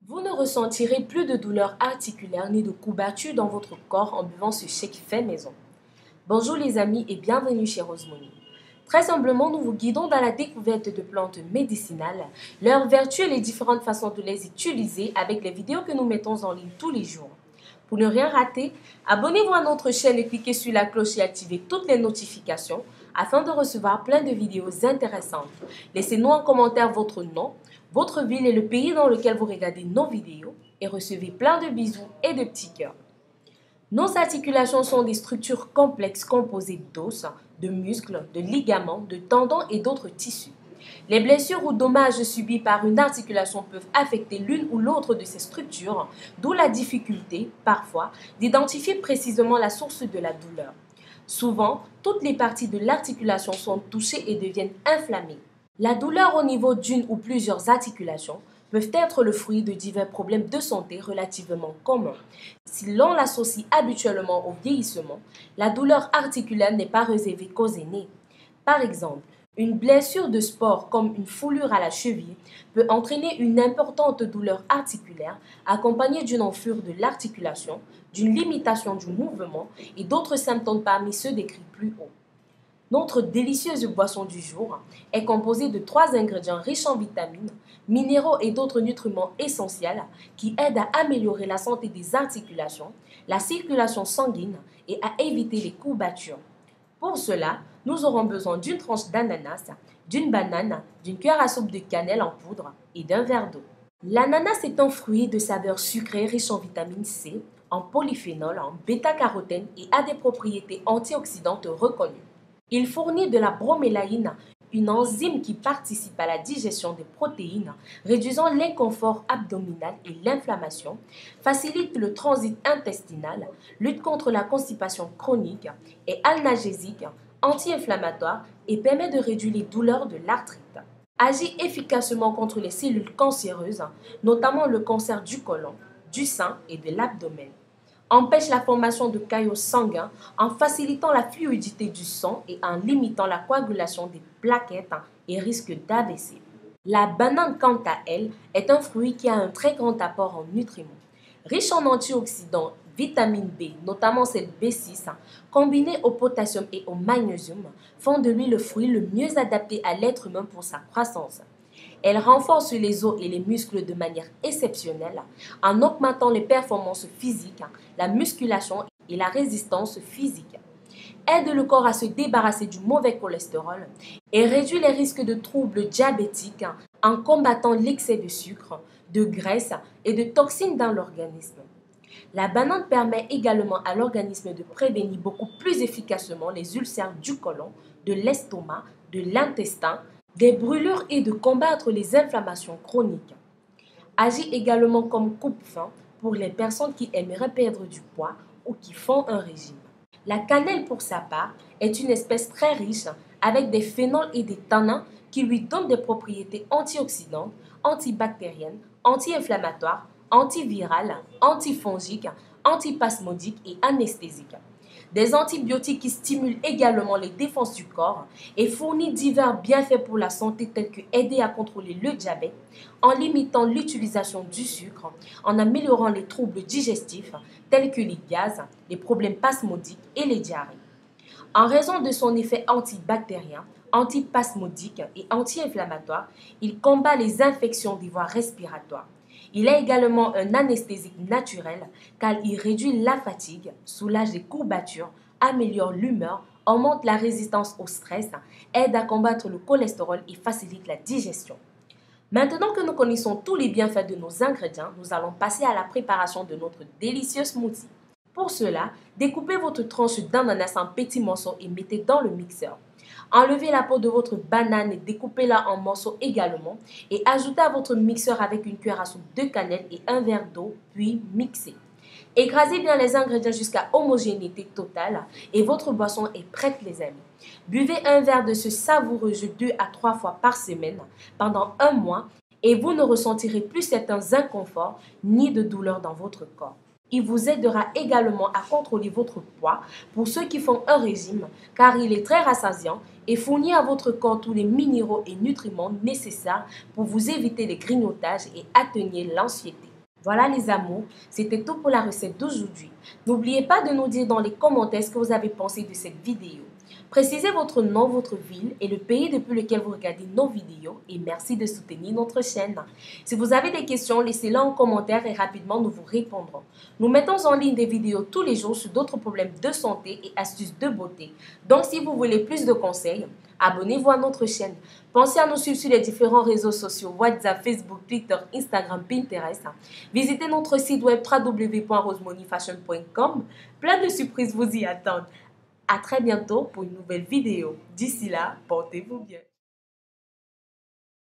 Vous ne ressentirez plus de douleurs articulaires ni de courbatures dans votre corps en buvant ce shake fait maison. Bonjour les amis et bienvenue chez Rosemony. Très humblement, nous vous guidons dans la découverte de plantes médicinales, leurs vertus et les différentes façons de les utiliser avec les vidéos que nous mettons en ligne tous les jours. Pour ne rien rater, abonnez-vous à notre chaîne et cliquez sur la cloche et activez toutes les notifications afin de recevoir plein de vidéos intéressantes. Laissez-nous en commentaire votre nom, votre ville et le pays dans lequel vous regardez nos vidéos et recevez plein de bisous et de petits cœurs. Nos articulations sont des structures complexes composées d'os, de muscles, de ligaments, de tendons et d'autres tissus. Les blessures ou dommages subis par une articulation peuvent affecter l'une ou l'autre de ces structures, d'où la difficulté, parfois, d'identifier précisément la source de la douleur. Souvent, toutes les parties de l'articulation sont touchées et deviennent inflammées. La douleur au niveau d'une ou plusieurs articulations peuvent être le fruit de divers problèmes de santé relativement communs. Si l'on l'associe habituellement au vieillissement, la douleur articulaire n'est pas réservée qu'aux aînés. Par exemple, une blessure de sport comme une foulure à la cheville peut entraîner une importante douleur articulaire accompagnée d'une enflure de l'articulation, d'une limitation du mouvement et d'autres symptômes parmi ceux décrits plus haut. Notre délicieuse boisson du jour est composée de 3 ingrédients riches en vitamines, minéraux et d'autres nutriments essentiels qui aident à améliorer la santé des articulations, la circulation sanguine et à éviter les courbatures. Pour cela, nous aurons besoin d'une tranche d'ananas, d'une banane, d'une cuillère à soupe de cannelle en poudre et d'un verre d'eau. L'ananas est un fruit de saveur sucrée riche en vitamine C, en polyphénol, en bêta-carotène et a des propriétés antioxydantes reconnues. Il fournit de la bromélaïne, une enzyme qui participe à la digestion des protéines, réduisant l'inconfort abdominal et l'inflammation, facilite le transit intestinal, lutte contre la constipation chronique, est analgésique, anti-inflammatoire et permet de réduire les douleurs de l'arthrite. Agit efficacement contre les cellules cancéreuses, notamment le cancer du côlon, du sein et de l'abdomen. Empêche la formation de caillots sanguins en facilitant la fluidité du sang et en limitant la coagulation des plaquettes et risque d'AVC. La banane, quant à elle, est un fruit qui a un très grand apport en nutriments. Riche en antioxydants, vitamine B, notamment celle B6, combinée au potassium et au magnésium, font de lui le fruit le mieux adapté à l'être humain pour sa croissance. Elle renforce les os et les muscles de manière exceptionnelle en augmentant les performances physiques, la musculation et la résistance physique. Aide le corps à se débarrasser du mauvais cholestérol et réduit les risques de troubles diabétiques en combattant l'excès de sucre, de graisse et de toxines dans l'organisme. La banane permet également à l'organisme de prévenir beaucoup plus efficacement les ulcères du côlon, de l'estomac, de l'intestin, des brûlures et de combattre les inflammations chroniques. Agit également comme coupe-faim pour les personnes qui aimeraient perdre du poids ou qui font un régime. La cannelle, pour sa part, est une espèce très riche avec des phénols et des tanins qui lui donnent des propriétés antioxydantes, antibactériennes, anti-inflammatoires, antivirales, antifongiques, antispasmodiques et anesthésiques. Des antibiotiques qui stimulent également les défenses du corps et fournit divers bienfaits pour la santé tels que aider à contrôler le diabète, en limitant l'utilisation du sucre, en améliorant les troubles digestifs tels que les gaz, les problèmes spasmodiques et les diarrhées. En raison de son effet antibactérien, antispasmodique et anti-inflammatoire, il combat les infections des voies respiratoires. Il est également un anesthésique naturel car il réduit la fatigue, soulage les courbatures, améliore l'humeur, augmente la résistance au stress, aide à combattre le cholestérol et facilite la digestion. Maintenant que nous connaissons tous les bienfaits de nos ingrédients, nous allons passer à la préparation de notre délicieux smoothie. Pour cela, découpez votre tranche d'ananas en petits morceaux et mettez dans le mixeur. Enlevez la peau de votre banane et découpez-la en morceaux également et ajoutez à votre mixeur avec une cuillère à soupe de cannelle et un verre d'eau, puis mixez. Écrasez bien les ingrédients jusqu'à homogénéité totale et votre boisson est prête les amis. Buvez un verre de ce savoureux jus 2 à 3 fois par semaine pendant un mois et vous ne ressentirez plus certains inconforts ni de douleurs dans votre corps. Il vous aidera également à contrôler votre poids pour ceux qui font un régime car il est très rassasiant et fournit à votre corps tous les minéraux et nutriments nécessaires pour vous éviter les grignotages et atténuer l'anxiété. Voilà les amours, c'était tout pour la recette d'aujourd'hui. N'oubliez pas de nous dire dans les commentaires ce que vous avez pensé de cette vidéo. Précisez votre nom, votre ville et le pays depuis lequel vous regardez nos vidéos et merci de soutenir notre chaîne. Si vous avez des questions, laissez-les en commentaire et rapidement nous vous répondrons. Nous mettons en ligne des vidéos tous les jours sur d'autres problèmes de santé et astuces de beauté. Donc si vous voulez plus de conseils, abonnez-vous à notre chaîne. Pensez à nous suivre sur les différents réseaux sociaux WhatsApp, Facebook, Twitter, Instagram, Pinterest. Visitez notre site web www.rosemoneyfashion.com. Plein de surprises vous y attendent. À très bientôt pour une nouvelle vidéo. D'ici là, portez-vous bien.